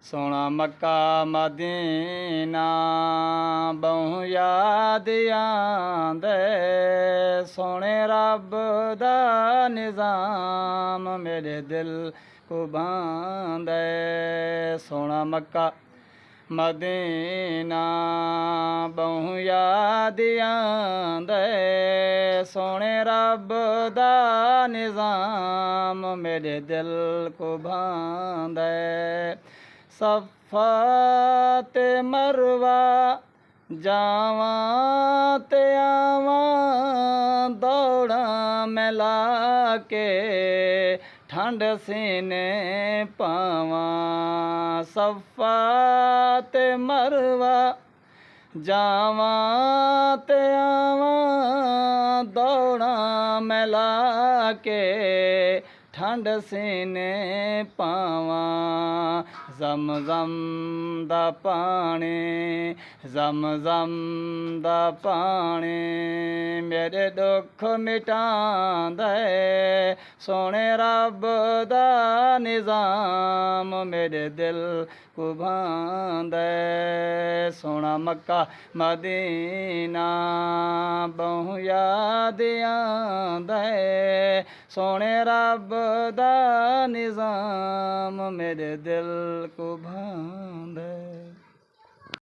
ਸੋਹਣਾ ਮੱਕਾ ਮਦੀਨਾ ਬਹੁ ਯਾਦ ਆਂਦੇ, ਸੋਹਣੇ ਰੱਬ ਦਾ ਨਿਜ਼ਾਮ ਮੇਰੇ ਦਿਲ ਕੋ ਭਾਂਦੇ। ਸੋਹਣਾ ਮੱਕਾ ਮਦੀਨਾ ਬਹੁ ਯਾਦ ਆਂਦੇ, ਸੋਹਣੇ ਰੱਬ ਦਾ ਨਿਜ਼ਾਮ ਮੇਰੇ ਦਿਲ ਕੋ ਭਾਂਦੇ। ਸਫਾ ਤੇ ਮਰਵਾ ਜਾਵਾਂ ਤੇ ਆਵਾਂ, ਦੌੜਾਂ ਮੈਂ ਲਾ ਕੇ ਠੰਡ ਸੀਨੇ ਪਾਵਾਂ। ਸਫਾ ਤੇ ਮਰਵਾ ਜਾਵਾਂ ਤੇ ਆਵਾਂ, ਦੌੜਾਂ ਮੈਂ ਲਾ ਕੇ ਠੰਡ ਸੀਨੇ ਪਾਵਾਂ। ਜ਼ਮਜ਼ਮ ਦਾ ਪਾਣੀ, ਜ਼ਮਜ਼ਮ ਦਾ ਪਾਣੀ ਮੇਰੇ ਦੁੱਖ ਮਿਟਾਂਦਾ ਏ, ਸੋਹਣੇ ਰੱਬ ਦਾ ਨਿਜ਼ਾਮ ਮੇਰੇ ਦਿਲ ਕੋ ਭਾਂਦਾ ਏ। ਸੋਹਣਾ ਮੱਕਾ ਮਦੀਨਾ ਬਹੁ ਯਾਦ ਆਂਦਾ ਏ, ਸੋਹਣੇ ਰੱਬ ਦਾ ਨਿਜ਼ਾਮ ਮੇਰੇ ਦਿਲ ਕੋ ਭਾਂਦਾ ਏ।